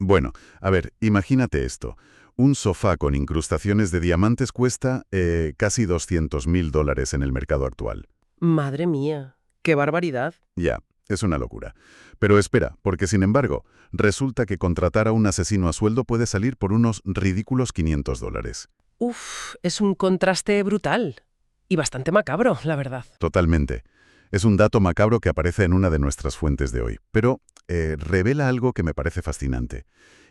Bueno, a ver, imagínate esto. Un sofá con incrustaciones de diamantes cuesta casi $200.000 en el mercado actual. Madre mía, qué barbaridad. Ya, es una locura. Pero espera, porque sin embargo, resulta que contratar a un asesino a sueldo puede salir por unos ridículos $500. Uf, es un contraste brutal. Y bastante macabro, la verdad. Totalmente. Es un dato macabro que aparece en una de nuestras fuentes de hoy, pero revela algo que me parece fascinante.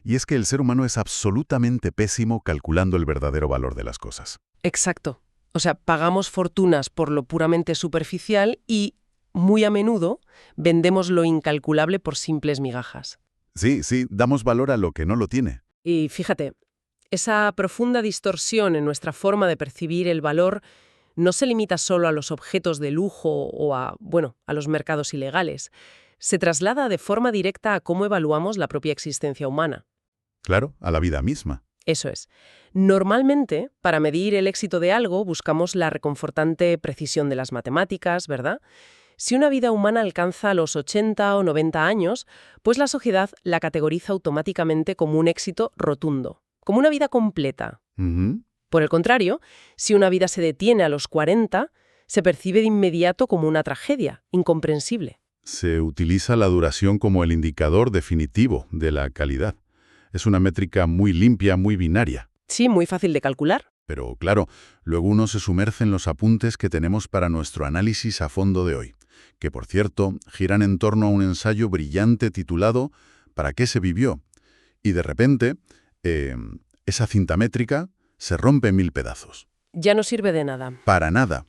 Y es que el ser humano es absolutamente pésimo calculando el verdadero valor de las cosas. Exacto. O sea, pagamos fortunas por lo puramente superficial y, muy a menudo, vendemos lo incalculable por simples migajas. Sí, sí, damos valor a lo que no lo tiene. Y fíjate, esa profunda distorsión en nuestra forma de percibir el valor no se limita solo a los objetos de lujo o a los mercados ilegales. Se traslada de forma directa a cómo evaluamos la propia existencia humana. Claro, a la vida misma. Eso es. Normalmente, para medir el éxito de algo, buscamos la reconfortante precisión de las matemáticas, ¿verdad? Si una vida humana alcanza los 80 o 90 años, pues la sociedad la categoriza automáticamente como un éxito rotundo, como una vida completa. Ujú. Por el contrario, si una vida se detiene a los 40, se percibe de inmediato como una tragedia, incomprensible. Se utiliza la duración como el indicador definitivo de la calidad. Es una métrica muy limpia, muy binaria. Sí, muy fácil de calcular. Pero claro, luego uno se sumerge en los apuntes que tenemos para nuestro análisis a fondo de hoy, que por cierto giran en torno a un ensayo brillante titulado ¿Para qué se vivió? Y de repente, esa cinta métrica se rompe en mil pedazos. Ya no sirve de nada. Para nada.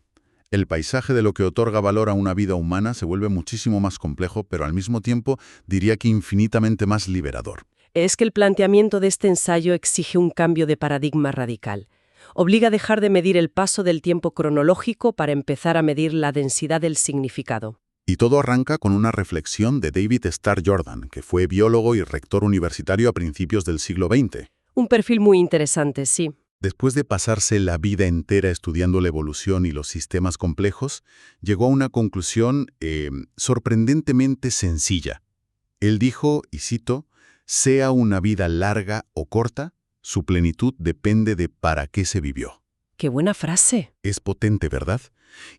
El paisaje de lo que otorga valor a una vida humana se vuelve muchísimo más complejo, pero al mismo tiempo diría que infinitamente más liberador. Es que el planteamiento de este ensayo exige un cambio de paradigma radical. Obliga a dejar de medir el paso del tiempo cronológico para empezar a medir la densidad del significado. Y todo arranca con una reflexión de David Starr Jordan, que fue biólogo y rector universitario a principios del siglo XX. Un perfil muy interesante, sí. Después de pasarse la vida entera estudiando la evolución y los sistemas complejos, llegó a una conclusión sorprendentemente sencilla. Él dijo, y cito, «Sea una vida larga o corta, su plenitud depende de para qué se vivió». ¡Qué buena frase! Es potente, ¿verdad?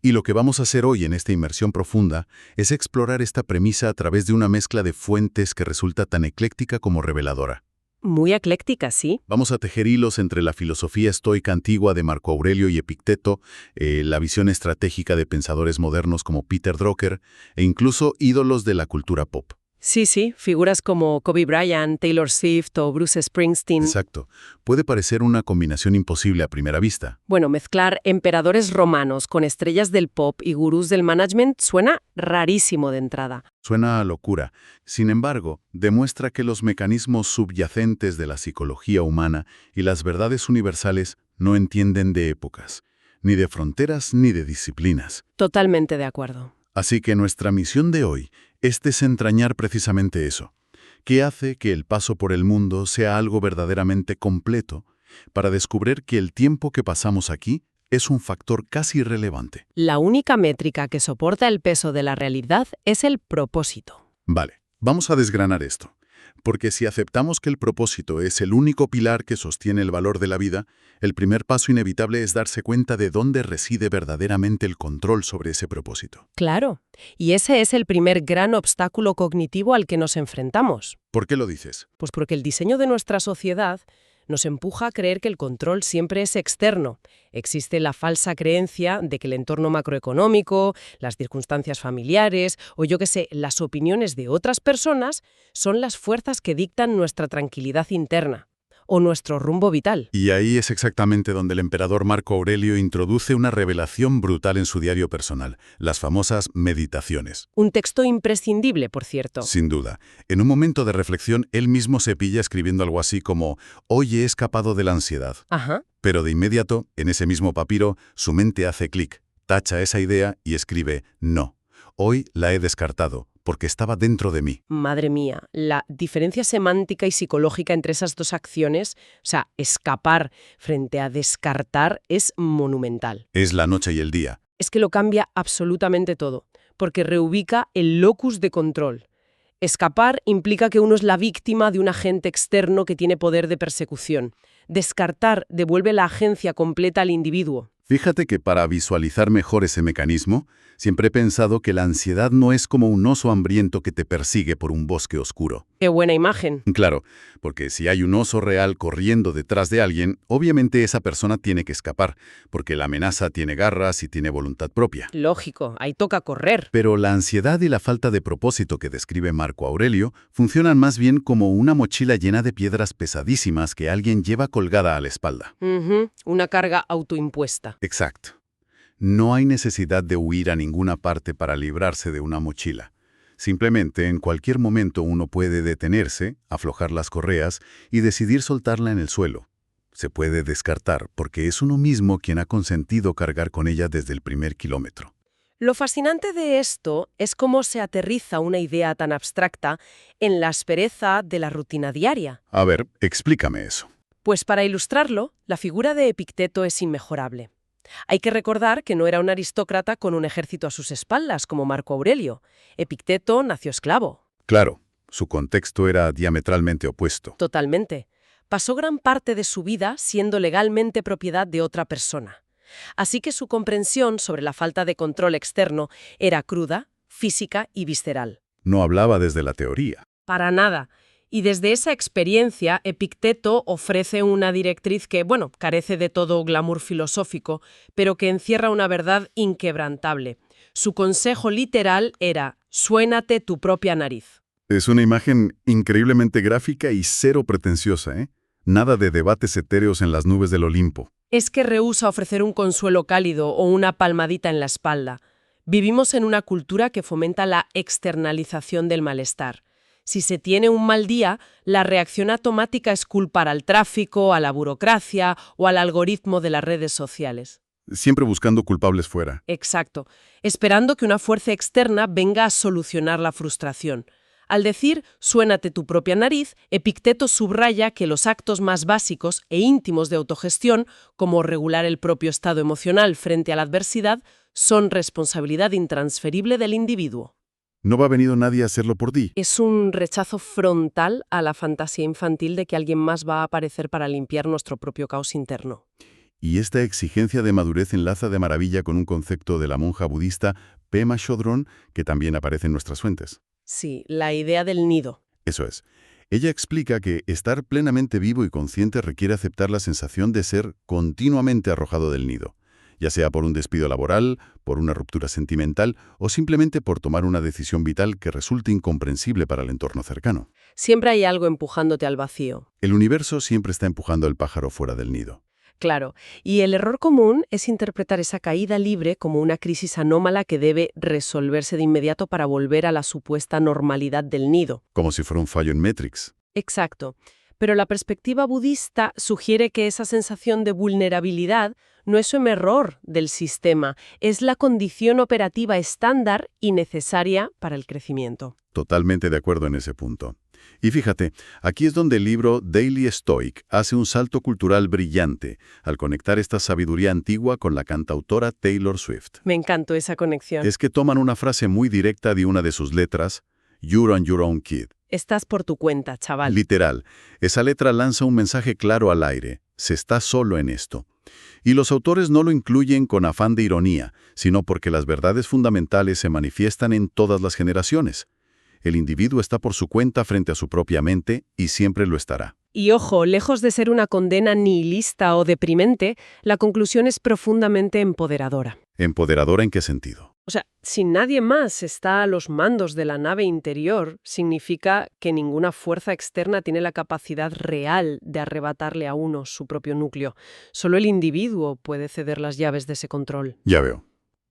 Y lo que vamos a hacer hoy en esta inmersión profunda es explorar esta premisa a través de una mezcla de fuentes que resulta tan ecléctica como reveladora. Muy ecléctica, sí. Vamos a tejer hilos entre la filosofía estoica antigua de Marco Aurelio y Epicteto, la visión estratégica de pensadores modernos como Peter Drucker e incluso ídolos de la cultura pop. Sí, sí, figuras como Kobe Bryant, Taylor Swift o Bruce Springsteen. Exacto. Puede parecer una combinación imposible a primera vista. Bueno, mezclar emperadores romanos con estrellas del pop y gurús del management suena rarísimo de entrada. Suena a locura. Sin embargo, demuestra que los mecanismos subyacentes de la psicología humana y las verdades universales no entienden de épocas, ni de fronteras ni de disciplinas. Totalmente de acuerdo. Así que nuestra misión de hoy es desentrañar precisamente eso. ¿Qué hace que el paso por el mundo sea algo verdaderamente completo para descubrir que el tiempo que pasamos aquí es un factor casi irrelevante? La única métrica que soporta el peso de la realidad es el propósito. Vale, vamos a desgranar esto. Porque si aceptamos que el propósito es el único pilar que sostiene el valor de la vida, el primer paso inevitable es darse cuenta de dónde reside verdaderamente el control sobre ese propósito. Claro, y ese es el primer gran obstáculo cognitivo al que nos enfrentamos. ¿Por qué lo dices? Pues porque el diseño de nuestra sociedad nos empuja a creer que el control siempre es externo. Existe la falsa creencia de que el entorno macroeconómico, las circunstancias familiares o yo qué sé, las opiniones de otras personas son las fuerzas que dictan nuestra tranquilidad interna o nuestro rumbo vital. Y ahí es exactamente donde el emperador Marco Aurelio introduce una revelación brutal en su diario personal, las famosas meditaciones. Un texto imprescindible, por cierto. Sin duda. En un momento de reflexión, él mismo se pilla escribiendo algo así como «Hoy he escapado de la ansiedad». Ajá. Pero de inmediato, en ese mismo papiro, su mente hace clic, tacha esa idea y escribe «No, hoy la he descartado, porque estaba dentro de mí». Madre mía, la diferencia semántica y psicológica entre esas dos acciones, o sea, escapar frente a descartar, es monumental. Es la noche y el día. Es que lo cambia absolutamente todo, porque reubica el locus de control. Escapar implica que uno es la víctima de un agente externo que tiene poder de persecución. Descartar devuelve la agencia completa al individuo. Fíjate que para visualizar mejor ese mecanismo, siempre he pensado que la ansiedad no es como un oso hambriento que te persigue por un bosque oscuro. ¡Qué buena imagen! Claro, porque si hay un oso real corriendo detrás de alguien, obviamente esa persona tiene que escapar, porque la amenaza tiene garras y tiene voluntad propia. Lógico, ahí toca correr. Pero la ansiedad y la falta de propósito que describe Marco Aurelio funcionan más bien como una mochila llena de piedras pesadísimas que alguien lleva colgada a la espalda. Una carga autoimpuesta. Exacto. No hay necesidad de huir a ninguna parte para librarse de una mochila. Simplemente, en cualquier momento uno puede detenerse, aflojar las correas y decidir soltarla en el suelo. Se puede descartar porque es uno mismo quien ha consentido cargar con ella desde el primer kilómetro. Lo fascinante de esto es cómo se aterriza una idea tan abstracta en la aspereza de la rutina diaria. A ver, explícame eso. Pues para ilustrarlo, la figura de Epicteto es inmejorable. Hay que recordar que no era un aristócrata con un ejército a sus espaldas como Marco Aurelio. Epicteto nació esclavo. Claro, su contexto era diametralmente opuesto. Totalmente. Pasó gran parte de su vida siendo legalmente propiedad de otra persona. Así que su comprensión sobre la falta de control externo era cruda, física y visceral. No hablaba desde la teoría. Para nada. Y desde esa experiencia, Epicteto ofrece una directriz que, carece de todo glamour filosófico, pero que encierra una verdad inquebrantable. Su consejo literal era: suénate tu propia nariz. Es una imagen increíblemente gráfica y cero pretenciosa, ¿eh? Nada de debates etéreos en las nubes del Olimpo. Es que rehúsa ofrecer un consuelo cálido o una palmadita en la espalda. Vivimos en una cultura que fomenta la externalización del malestar. Si se tiene un mal día, la reacción automática es culpar al tráfico, a la burocracia o al algoritmo de las redes sociales. Siempre buscando culpables fuera. Exacto, esperando que una fuerza externa venga a solucionar la frustración. Al decir «suénate tu propia nariz», Epicteto subraya que los actos más básicos e íntimos de autogestión, como regular el propio estado emocional frente a la adversidad, son responsabilidad intransferible del individuo. No va a venir nadie a hacerlo por ti. Es un rechazo frontal a la fantasía infantil de que alguien más va a aparecer para limpiar nuestro propio caos interno. Y esta exigencia de madurez enlaza de maravilla con un concepto de la monja budista Pema Chodron, que también aparece en nuestras fuentes. Sí, la idea del nido. Eso es. Ella explica que estar plenamente vivo y consciente requiere aceptar la sensación de ser continuamente arrojado del nido, ya sea por un despido laboral, por una ruptura sentimental o simplemente por tomar una decisión vital que resulte incomprensible para el entorno cercano. Siempre hay algo empujándote al vacío. El universo siempre está empujando al pájaro fuera del nido. Claro, y el error común es interpretar esa caída libre como una crisis anómala que debe resolverse de inmediato para volver a la supuesta normalidad del nido. Como si fuera un fallo en Matrix. Exacto. Pero la perspectiva budista sugiere que esa sensación de vulnerabilidad no es un error del sistema, es la condición operativa estándar y necesaria para el crecimiento. Totalmente de acuerdo en ese punto. Y fíjate, aquí es donde el libro Daily Stoic hace un salto cultural brillante al conectar esta sabiduría antigua con la cantautora Taylor Swift. Me encantó esa conexión. Es que toman una frase muy directa de una de sus letras, "You're on your own, kid". Estás por tu cuenta, chaval. Literal, esa letra lanza un mensaje claro al aire: se está solo en esto. Y los autores no lo incluyen con afán de ironía, sino porque las verdades fundamentales se manifiestan en todas las generaciones. El individuo está por su cuenta frente a su propia mente y siempre lo estará. Y ojo, lejos de ser una condena nihilista o deprimente, la conclusión es profundamente empoderadora. ¿Empoderadora en qué sentido? O sea, si nadie más está a los mandos de la nave interior, significa que ninguna fuerza externa tiene la capacidad real de arrebatarle a uno su propio núcleo. Solo el individuo puede ceder las llaves de ese control. Ya veo.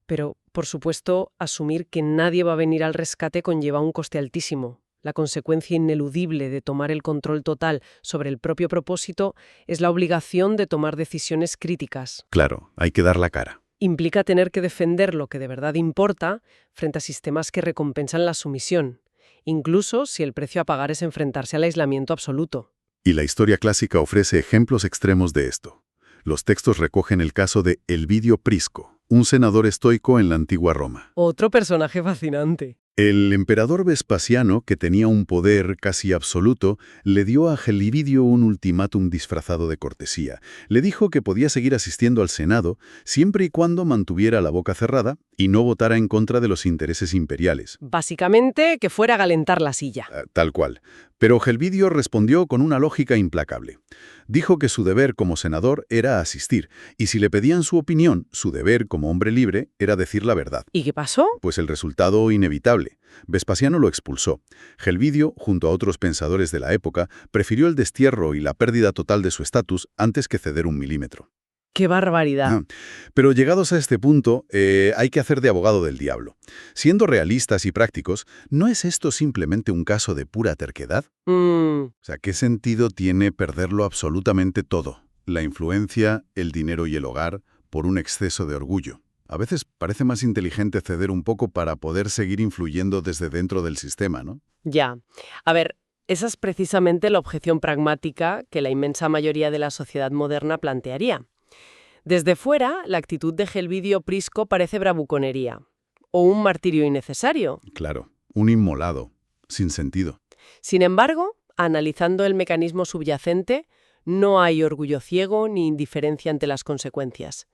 Pero, por supuesto, asumir que nadie va a venir al rescate conlleva un coste altísimo. La consecuencia ineludible de tomar el control total sobre el propio propósito es la obligación de tomar decisiones críticas. Claro, hay que dar la cara. Implica tener que defender lo que de verdad importa frente a sistemas que recompensan la sumisión, incluso si el precio a pagar es enfrentarse al aislamiento absoluto. Y la historia clásica ofrece ejemplos extremos de esto. Los textos recogen el caso de Elvidio Prisco, un senador estoico en la antigua Roma. Otro personaje fascinante. El emperador Vespasiano, que tenía un poder casi absoluto, le dio a Gelividio un ultimátum disfrazado de cortesía. Le dijo que podía seguir asistiendo al Senado siempre y cuando mantuviera la boca cerrada y no votara en contra de los intereses imperiales. Básicamente, que fuera a calentar la silla. Tal cual. Pero Gelvidio respondió con una lógica implacable. Dijo que su deber como senador era asistir, y si le pedían su opinión, su deber como hombre libre era decir la verdad. ¿Y qué pasó? Pues el resultado inevitable. Vespasiano lo expulsó. Gelvidio, junto a otros pensadores de la época, prefirió el destierro y la pérdida total de su estatus antes que ceder un milímetro. ¡Qué barbaridad! Pero llegados a este punto, hay que hacer de abogado del diablo. Siendo realistas y prácticos, ¿no es esto simplemente un caso de pura terquedad? O sea, ¿qué sentido tiene perderlo absolutamente todo? La influencia, el dinero y el hogar, por un exceso de orgullo. A veces parece más inteligente ceder un poco para poder seguir influyendo desde dentro del sistema, ¿no? Ya. A ver, esa es precisamente la objeción pragmática que la inmensa mayoría de la sociedad moderna plantearía. Desde fuera, la actitud de Gelvidio Prisco parece bravuconería. O un martirio innecesario. Claro, un inmolado, sin sentido. Sin embargo, analizando el mecanismo subyacente, no hay orgullo ciego ni indiferencia ante las consecuencias.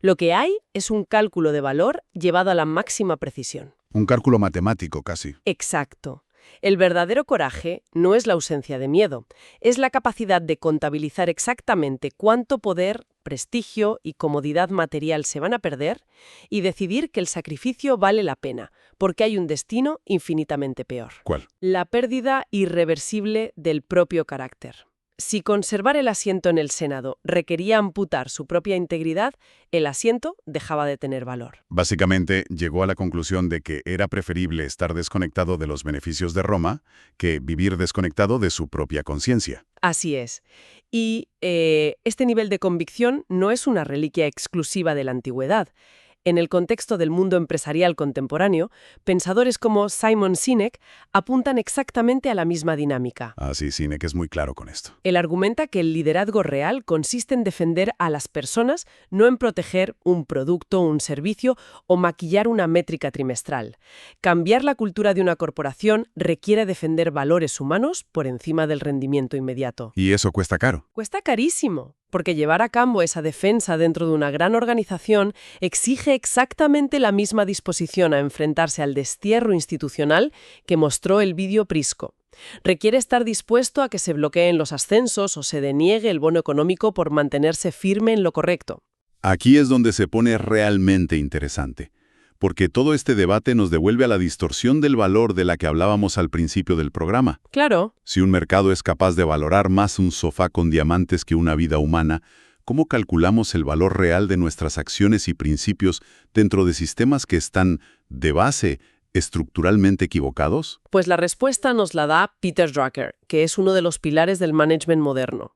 Lo que hay es un cálculo de valor llevado a la máxima precisión. Un cálculo matemático, casi. Exacto. El verdadero coraje no es la ausencia de miedo, es la capacidad de contabilizar exactamente cuánto poder, prestigio y comodidad material se van a perder y decidir que el sacrificio vale la pena, porque hay un destino infinitamente peor. ¿Cuál? La pérdida irreversible del propio carácter. Si conservar el asiento en el Senado requería amputar su propia integridad, el asiento dejaba de tener valor. Básicamente, llegó a la conclusión de que era preferible estar desconectado de los beneficios de Roma que vivir desconectado de su propia conciencia. Así es. Y este nivel de convicción no es una reliquia exclusiva de la antigüedad. En el contexto del mundo empresarial contemporáneo, pensadores como Simon Sinek apuntan exactamente a la misma dinámica. Sí, Sinek es muy claro con esto. Él argumenta que el liderazgo real consiste en defender a las personas, no en proteger un producto, un servicio o maquillar una métrica trimestral. Cambiar la cultura de una corporación requiere defender valores humanos por encima del rendimiento inmediato. Y eso cuesta caro. Cuesta carísimo, porque llevar a cabo esa defensa dentro de una gran organización exige exactamente la misma disposición a enfrentarse al destierro institucional que mostró el vídeo Prisco. Requiere estar dispuesto a que se bloqueen los ascensos o se deniegue el bono económico por mantenerse firme en lo correcto. Aquí es donde se pone realmente interesante, porque todo este debate nos devuelve a la distorsión del valor de la que hablábamos al principio del programa. Claro. Si un mercado es capaz de valorar más un sofá con diamantes que una vida humana, ¿cómo calculamos el valor real de nuestras acciones y principios dentro de sistemas que están, de base, estructuralmente equivocados? Pues la respuesta nos la da Peter Drucker, que es uno de los pilares del management moderno.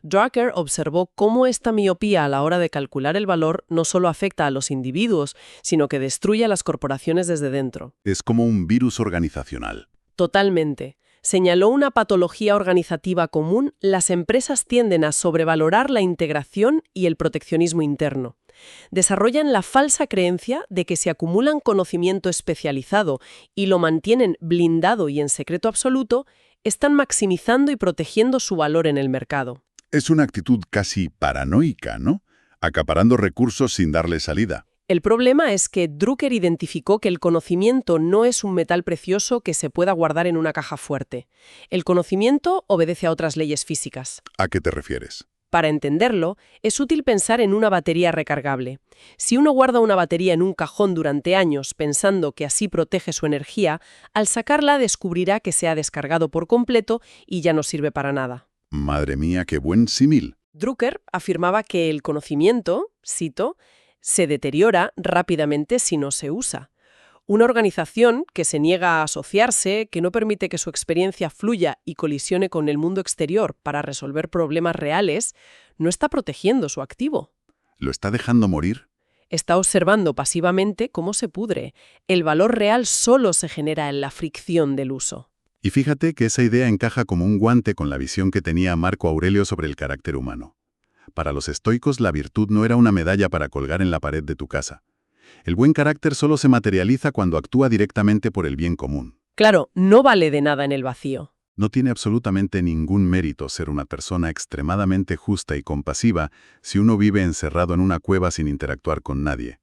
Drucker observó cómo esta miopía a la hora de calcular el valor no solo afecta a los individuos, sino que destruye a las corporaciones desde dentro. Es como un virus organizacional. Totalmente. Señaló una patología organizativa común: las empresas tienden a sobrevalorar la integración y el proteccionismo interno. Desarrollan la falsa creencia de que si acumulan conocimiento especializado y lo mantienen blindado y en secreto absoluto, están maximizando y protegiendo su valor en el mercado. Es una actitud casi paranoica, ¿no? Acaparando recursos sin darle salida. El problema es que Drucker identificó que el conocimiento no es un metal precioso que se pueda guardar en una caja fuerte. El conocimiento obedece a otras leyes físicas. ¿A qué te refieres? Para entenderlo, es útil pensar en una batería recargable. Si uno guarda una batería en un cajón durante años pensando que así protege su energía, al sacarla descubrirá que se ha descargado por completo y ya no sirve para nada. Madre mía, qué buen símil. Drucker afirmaba que el conocimiento, cito, se deteriora rápidamente si no se usa. Una organización que se niega a asociarse, que no permite que su experiencia fluya y colisione con el mundo exterior para resolver problemas reales, no está protegiendo su activo. ¿Lo está dejando morir? Está observando pasivamente cómo se pudre. El valor real solo se genera en la fricción del uso. Y fíjate que esa idea encaja como un guante con la visión que tenía Marco Aurelio sobre el carácter humano. Para los estoicos, la virtud no era una medalla para colgar en la pared de tu casa. El buen carácter solo se materializa cuando actúa directamente por el bien común. Claro, no vale de nada en el vacío. No tiene absolutamente ningún mérito ser una persona extremadamente justa y compasiva si uno vive encerrado en una cueva sin interactuar con nadie.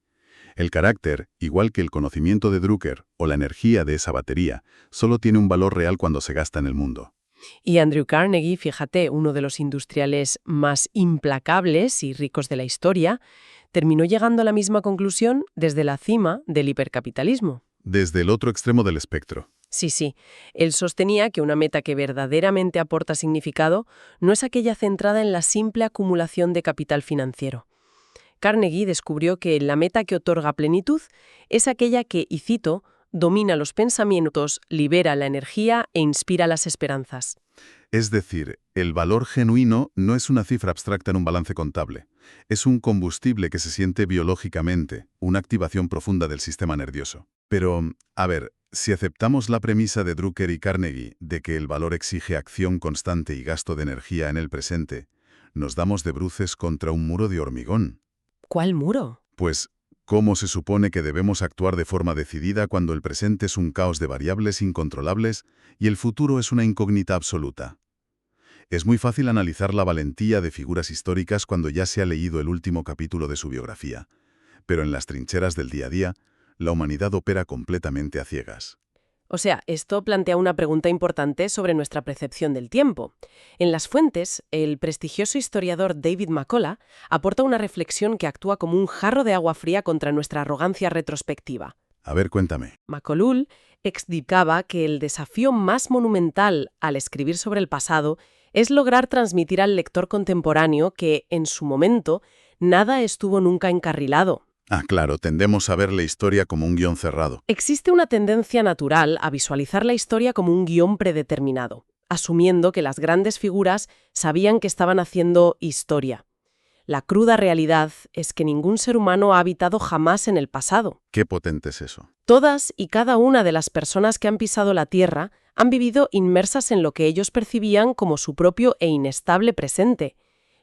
El carácter, igual que el conocimiento de Drucker o la energía de esa batería, solo tiene un valor real cuando se gasta en el mundo. Y Andrew Carnegie, fíjate, uno de los industriales más implacables y ricos de la historia, terminó llegando a la misma conclusión desde la cima del hipercapitalismo. Desde el otro extremo del espectro. Sí. Él sostenía que una meta que verdaderamente aporta significado no es aquella centrada en la simple acumulación de capital financiero. Carnegie descubrió que la meta que otorga plenitud es aquella que, y cito, domina los pensamientos, libera la energía e inspira las esperanzas. Es decir, el valor genuino no es una cifra abstracta en un balance contable. Es un combustible que se siente biológicamente, una activación profunda del sistema nervioso. Pero, a ver, si aceptamos la premisa de Drucker y Carnegie de que el valor exige acción constante y gasto de energía en el presente, nos damos de bruces contra un muro de hormigón. ¿Cuál muro? Pues, ¿cómo se supone que debemos actuar de forma decidida cuando el presente es un caos de variables incontrolables y el futuro es una incógnita absoluta? Es muy fácil analizar la valentía de figuras históricas cuando ya se ha leído el último capítulo de su biografía, pero en las trincheras del día a día, la humanidad opera completamente a ciegas. O sea, esto plantea una pregunta importante sobre nuestra percepción del tiempo. En las fuentes, el prestigioso historiador David McCullough aporta una reflexión que actúa como un jarro de agua fría contra nuestra arrogancia retrospectiva. A ver, cuéntame. McCullough explicaba que el desafío más monumental al escribir sobre el pasado es lograr transmitir al lector contemporáneo que, en su momento, nada estuvo nunca encarrilado. Ah, claro, tendemos a ver la historia como un guión cerrado. Existe una tendencia natural a visualizar la historia como un guión predeterminado, asumiendo que las grandes figuras sabían que estaban haciendo historia. La cruda realidad es que ningún ser humano ha habitado jamás en el pasado. Qué potente es eso. Todas y cada una de las personas que han pisado la Tierra han vivido inmersas en lo que ellos percibían como su propio e inestable presente,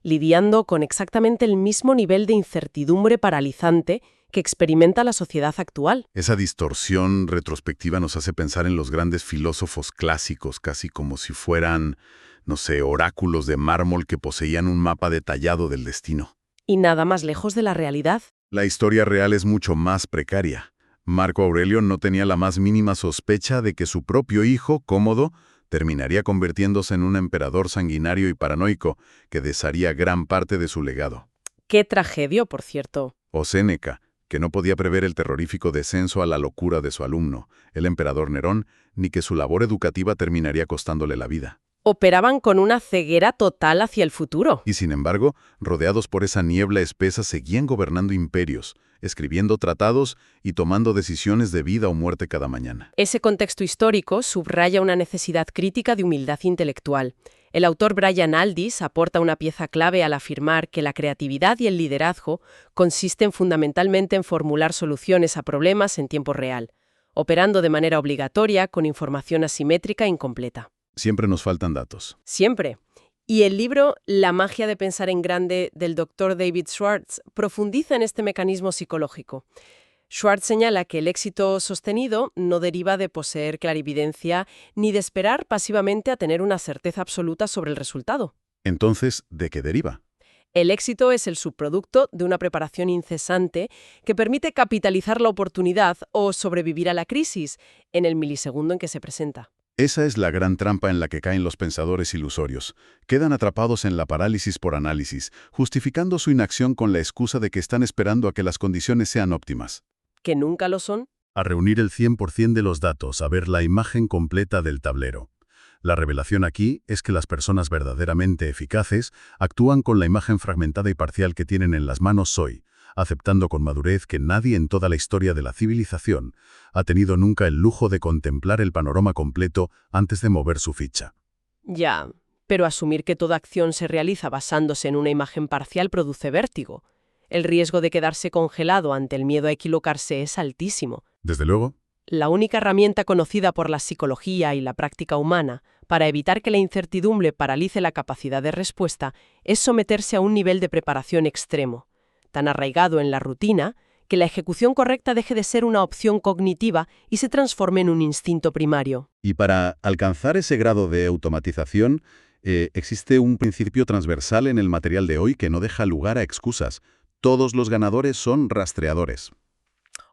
lidiando con exactamente el mismo nivel de incertidumbre paralizante que experimenta la sociedad actual. Esa distorsión retrospectiva nos hace pensar en los grandes filósofos clásicos, casi como si fueran, no sé, oráculos de mármol que poseían un mapa detallado del destino. Y nada más lejos de la realidad. La historia real es mucho más precaria. Marco Aurelio no tenía la más mínima sospecha de que su propio hijo, Cómodo, terminaría convirtiéndose en un emperador sanguinario y paranoico que desharía gran parte de su legado. ¡Qué tragedia, por cierto! O Séneca, que no podía prever el terrorífico descenso a la locura de su alumno, el emperador Nerón, ni que su labor educativa terminaría costándole la vida. Operaban con una ceguera total hacia el futuro. Y sin embargo, rodeados por esa niebla espesa, seguían gobernando imperios, escribiendo tratados y tomando decisiones de vida o muerte cada mañana. Ese contexto histórico subraya una necesidad crítica de humildad intelectual. El autor Brian Aldiss aporta una pieza clave al afirmar que la creatividad y el liderazgo consisten fundamentalmente en formular soluciones a problemas en tiempo real, operando de manera obligatoria con información asimétrica e incompleta. Siempre nos faltan datos. Siempre. Y el libro La magia de pensar en grande del Dr. David Schwartz profundiza en este mecanismo psicológico. Schwartz señala que el éxito sostenido no deriva de poseer clarividencia ni de esperar pasivamente a tener una certeza absoluta sobre el resultado. Entonces, ¿de qué deriva? El éxito es el subproducto de una preparación incesante que permite capitalizar la oportunidad o sobrevivir a la crisis en el milisegundo en que se presenta. Esa es la gran trampa en la que caen los pensadores ilusorios. Quedan atrapados en la parálisis por análisis, justificando su inacción con la excusa de que están esperando a que las condiciones sean óptimas. ¿Que nunca lo son? A reunir el 100% de los datos, a ver la imagen completa del tablero. La revelación aquí es que las personas verdaderamente eficaces actúan con la imagen fragmentada y parcial que tienen en las manos hoy, aceptando con madurez que nadie en toda la historia de la civilización ha tenido nunca el lujo de contemplar el panorama completo antes de mover su ficha. Ya, pero asumir que toda acción se realiza basándose en una imagen parcial produce vértigo. El riesgo de quedarse congelado ante el miedo a equivocarse es altísimo. Desde luego. La única herramienta conocida por la psicología y la práctica humana para evitar que la incertidumbre paralice la capacidad de respuesta es someterse a un nivel de preparación extremo, tan arraigado en la rutina que la ejecución correcta deje de ser una opción cognitiva y se transforme en un instinto primario. Y para alcanzar ese grado de automatización, existe un principio transversal en el material de hoy que no deja lugar a excusas. Todos los ganadores son rastreadores.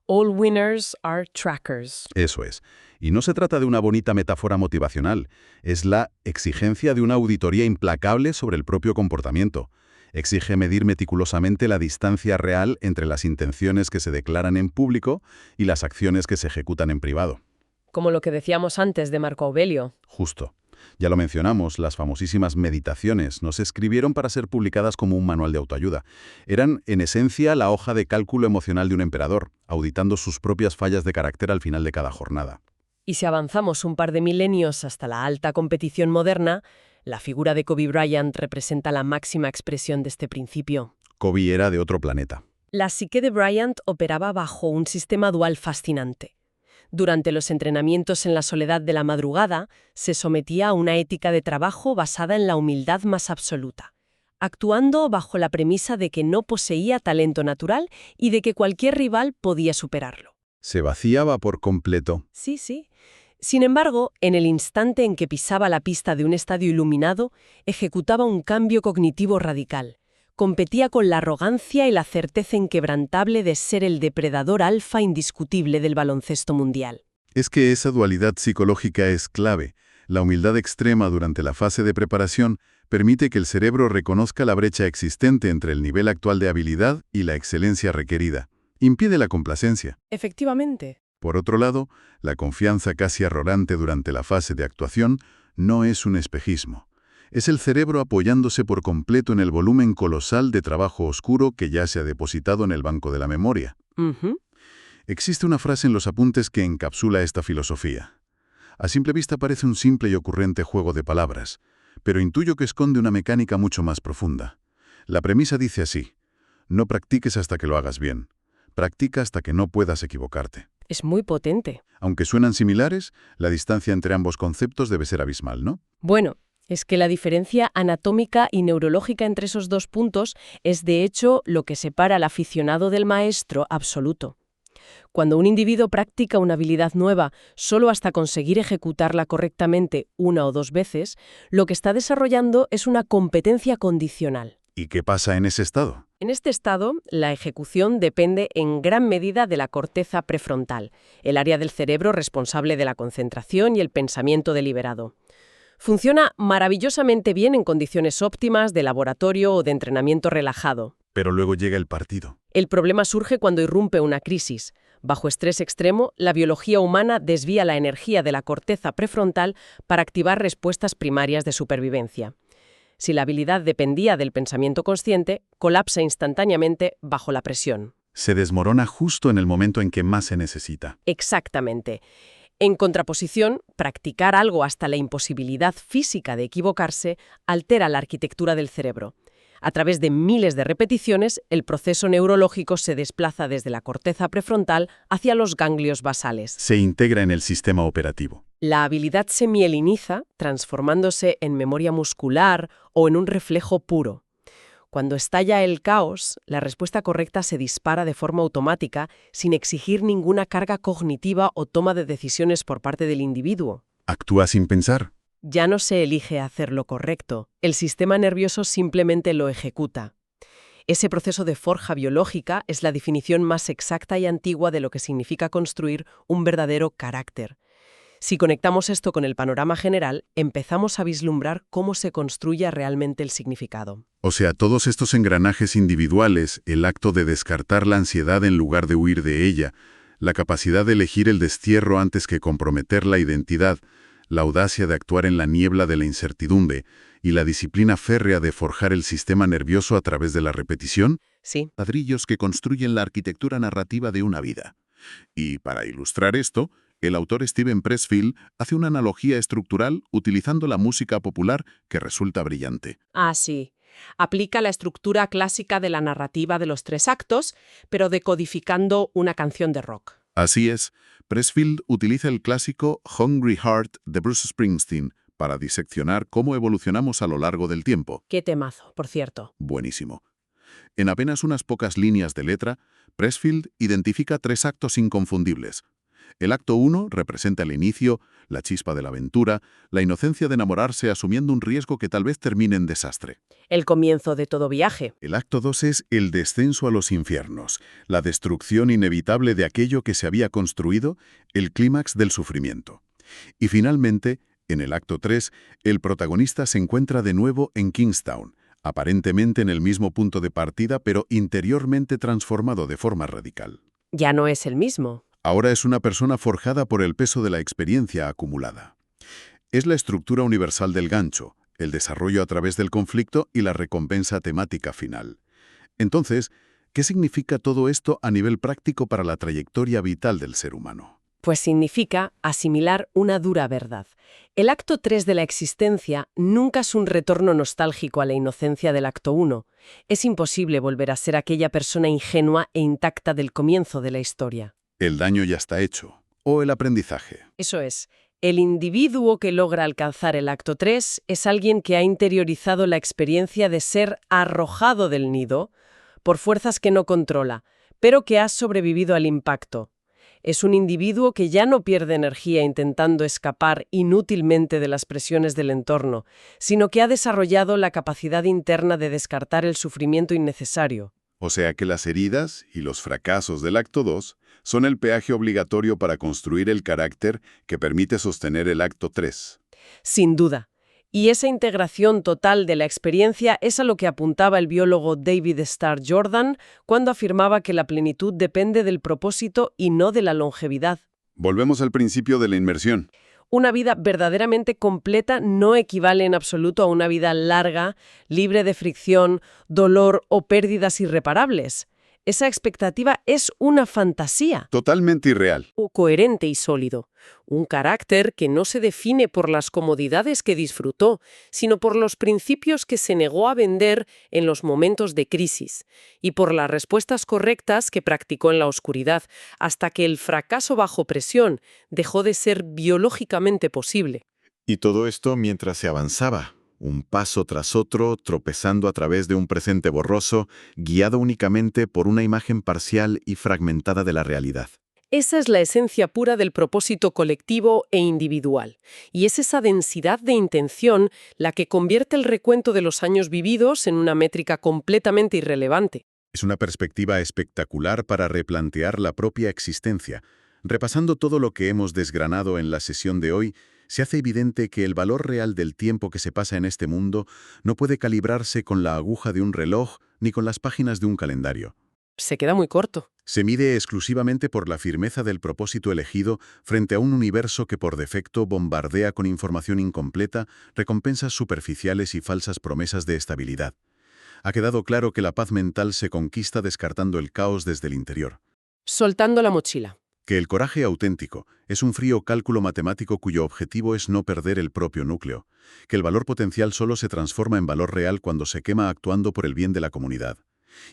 All winners are trackers. Eso es. Y no se trata de una bonita metáfora motivacional, es la exigencia de una auditoría implacable sobre el propio comportamiento. Exige medir meticulosamente la distancia real entre las intenciones que se declaran en público y las acciones que se ejecutan en privado. Como lo que decíamos antes de Marco Aurelio. Justo. Ya lo mencionamos, las famosísimas meditaciones no se escribieron para ser publicadas como un manual de autoayuda. Eran, en esencia, la hoja de cálculo emocional de un emperador, auditando sus propias fallas de carácter al final de cada jornada. Y si avanzamos un par de milenios hasta la alta competición moderna, la figura de Kobe Bryant representa la máxima expresión de este principio. Kobe era de otro planeta. La psique de Bryant operaba bajo un sistema dual fascinante. Durante los entrenamientos en la soledad de la madrugada, se sometía a una ética de trabajo basada en la humildad más absoluta, actuando bajo la premisa de que no poseía talento natural y de que cualquier rival podía superarlo. Se vaciaba por completo. Sí, sí. Sin embargo, en el instante en que pisaba la pista de un estadio iluminado, ejecutaba un cambio cognitivo radical. Competía con la arrogancia y la certeza inquebrantable de ser el depredador alfa indiscutible del baloncesto mundial. Es que esa dualidad psicológica es clave. La humildad extrema durante la fase de preparación permite que el cerebro reconozca la brecha existente entre el nivel actual de habilidad y la excelencia requerida. Impide la complacencia. Efectivamente. Por otro lado, la confianza casi arrogante durante la fase de actuación no es un espejismo. Es el cerebro apoyándose por completo en el volumen colosal de trabajo oscuro que ya se ha depositado en el banco de la memoria. Existe una frase en los apuntes que encapsula esta filosofía. A simple vista parece un simple y ocurrente juego de palabras, pero intuyo que esconde una mecánica mucho más profunda. La premisa dice así: no practiques hasta que lo hagas bien. Practica hasta que no puedas equivocarte. Es muy potente. Aunque suenan similares, la distancia entre ambos conceptos debe ser abismal, ¿no? Bueno, es que la diferencia anatómica y neurológica entre esos dos puntos es de hecho lo que separa al aficionado del maestro absoluto. Cuando un individuo practica una habilidad nueva solo hasta conseguir ejecutarla correctamente una o dos veces, lo que está desarrollando es una competencia condicional. ¿Y qué pasa en ese estado? En este estado, la ejecución depende en gran medida de la corteza prefrontal, el área del cerebro responsable de la concentración y el pensamiento deliberado. Funciona maravillosamente bien en condiciones óptimas de laboratorio o de entrenamiento relajado. Pero luego llega el partido. El problema surge cuando irrumpe una crisis. Bajo estrés extremo, la biología humana desvía la energía de la corteza prefrontal para activar respuestas primarias de supervivencia. Si la habilidad dependía del pensamiento consciente, colapsa instantáneamente bajo la presión. Se desmorona justo en el momento en que más se necesita. Exactamente. En contraposición, practicar algo hasta la imposibilidad física de equivocarse altera la arquitectura del cerebro. A través de miles de repeticiones, el proceso neurológico se desplaza desde la corteza prefrontal hacia los ganglios basales. Se integra en el sistema operativo. La habilidad se mieliniza, transformándose en memoria muscular o en un reflejo puro. Cuando estalla el caos, la respuesta correcta se dispara de forma automática, sin exigir ninguna carga cognitiva o toma de decisiones por parte del individuo. Actúa sin pensar. Ya no se elige hacer lo correcto, el sistema nervioso simplemente lo ejecuta. Ese proceso de forja biológica es la definición más exacta y antigua de lo que significa construir un verdadero carácter. Si conectamos esto con el panorama general, empezamos a vislumbrar cómo se construye realmente el significado. O sea, todos estos engranajes individuales, el acto de descartar la ansiedad en lugar de huir de ella, la capacidad de elegir el destierro antes que comprometer la identidad, la audacia de actuar en la niebla de la incertidumbre y la disciplina férrea de forjar el sistema nervioso a través de la repetición, Sí. ladrillos que construyen la arquitectura narrativa de una vida. Y para ilustrar esto, el autor Steven Pressfield hace una analogía estructural utilizando la música popular que resulta brillante. Ah, sí. Aplica la estructura clásica de la narrativa de los 3 actos, pero decodificando una canción de rock. Así es, Pressfield utiliza el clásico Hungry Heart de Bruce Springsteen para diseccionar cómo evolucionamos a lo largo del tiempo. Qué temazo, por cierto. Buenísimo. En apenas unas pocas líneas de letra, Pressfield identifica 3 actos inconfundibles. El acto 1 representa el inicio, la chispa de la aventura, la inocencia de enamorarse asumiendo un riesgo que tal vez termine en desastre. El comienzo de todo viaje. El acto 2 es el descenso a los infiernos, la destrucción inevitable de aquello que se había construido, el clímax del sufrimiento. Y finalmente, en el acto 3, el protagonista se encuentra de nuevo en Kingstown, aparentemente en el mismo punto de partida, pero interiormente transformado de forma radical. Ya no es el mismo. Ahora es una persona forjada por el peso de la experiencia acumulada. Es la estructura universal del gancho, el desarrollo a través del conflicto y la recompensa temática final. Entonces, ¿qué significa todo esto a nivel práctico para la trayectoria vital del ser humano? Pues significa asimilar una dura verdad. El acto 3 de la existencia nunca es un retorno nostálgico a la inocencia del acto 1. Es imposible volver a ser aquella persona ingenua e intacta del comienzo de la historia. El daño ya está hecho, o el aprendizaje. Eso es. El individuo que logra alcanzar el acto 3 es alguien que ha interiorizado la experiencia de ser arrojado del nido por fuerzas que no controla, pero que ha sobrevivido al impacto. Es un individuo que ya no pierde energía intentando escapar inútilmente de las presiones del entorno, sino que ha desarrollado la capacidad interna de descartar el sufrimiento innecesario. O sea que las heridas y los fracasos del acto 2 son el peaje obligatorio para construir el carácter que permite sostener el acto 3. Sin duda. Y esa integración total de la experiencia es a lo que apuntaba el biólogo David Starr Jordan cuando afirmaba que la plenitud depende del propósito y no de la longevidad. Volvemos al principio de la inmersión. Una vida verdaderamente completa no equivale en absoluto a una vida larga, libre de fricción, dolor o pérdidas irreparables. Esa expectativa es una fantasía. Totalmente irreal. O coherente y sólido. Un carácter que no se define por las comodidades que disfrutó, sino por los principios que se negó a vender en los momentos de crisis y por las respuestas correctas que practicó en la oscuridad, hasta que el fracaso bajo presión dejó de ser biológicamente posible. Y todo esto mientras se avanzaba, un paso tras otro, tropezando a través de un presente borroso, guiado únicamente por una imagen parcial y fragmentada de la realidad. Esa es la esencia pura del propósito colectivo e individual, y es esa densidad de intención la que convierte el recuento de los años vividos en una métrica completamente irrelevante. Es una perspectiva espectacular para replantear la propia existencia. Repasando todo lo que hemos desgranado en la sesión de hoy, se hace evidente que el valor real del tiempo que se pasa en este mundo no puede calibrarse con la aguja de un reloj ni con las páginas de un calendario. Se queda muy corto. Se mide exclusivamente por la firmeza del propósito elegido frente a un universo que por defecto bombardea con información incompleta, recompensas superficiales y falsas promesas de estabilidad. Ha quedado claro que la paz mental se conquista descartando el caos desde el interior. Soltando la mochila. Que el coraje auténtico es un frío cálculo matemático cuyo objetivo es no perder el propio núcleo. Que el valor potencial solo se transforma en valor real cuando se quema actuando por el bien de la comunidad.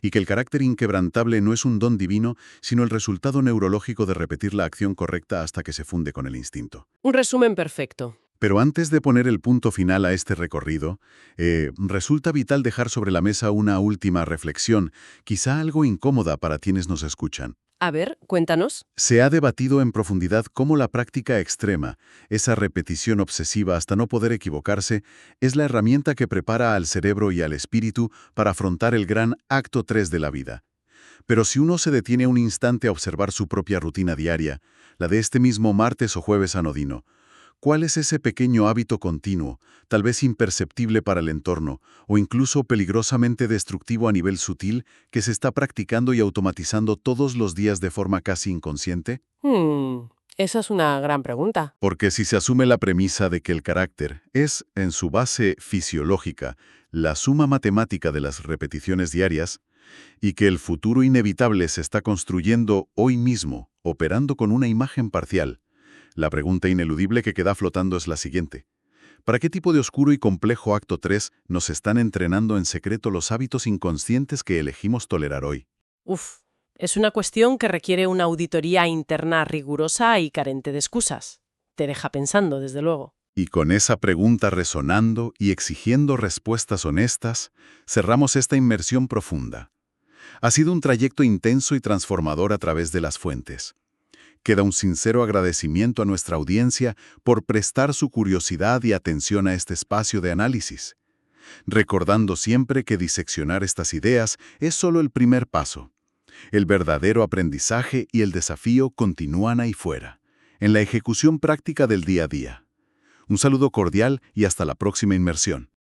Y que el carácter inquebrantable no es un don divino, sino el resultado neurológico de repetir la acción correcta hasta que se funde con el instinto. Un resumen perfecto. Pero antes de poner el punto final a este recorrido, resulta vital dejar sobre la mesa una última reflexión, quizá algo incómoda para quienes nos escuchan. A ver, cuéntanos. Se ha debatido en profundidad cómo la práctica extrema, esa repetición obsesiva hasta no poder equivocarse, es la herramienta que prepara al cerebro y al espíritu para afrontar el gran acto 3 de la vida. Pero si uno se detiene un instante a observar su propia rutina diaria, la de este mismo martes o jueves anodino, ¿cuál es ese pequeño hábito continuo, tal vez imperceptible para el entorno, o incluso peligrosamente destructivo a nivel sutil, que se está practicando y automatizando todos los días de forma casi inconsciente? Esa es una gran pregunta. Porque si se asume la premisa de que el carácter es, en su base fisiológica, la suma matemática de las repeticiones diarias, y que el futuro inevitable se está construyendo hoy mismo, operando con una imagen parcial, la pregunta ineludible que queda flotando es la siguiente. ¿Para qué tipo de oscuro y complejo acto 3 nos están entrenando en secreto los hábitos inconscientes que elegimos tolerar hoy? Es una cuestión que requiere una auditoría interna rigurosa y carente de excusas. Te deja pensando, desde luego. Y con esa pregunta resonando y exigiendo respuestas honestas, cerramos esta inmersión profunda. Ha sido un trayecto intenso y transformador a través de las fuentes. Queda un sincero agradecimiento a nuestra audiencia por prestar su curiosidad y atención a este espacio de análisis, recordando siempre que diseccionar estas ideas es solo el primer paso. El verdadero aprendizaje y el desafío continúan ahí fuera, en la ejecución práctica del día a día. Un saludo cordial y hasta la próxima inmersión.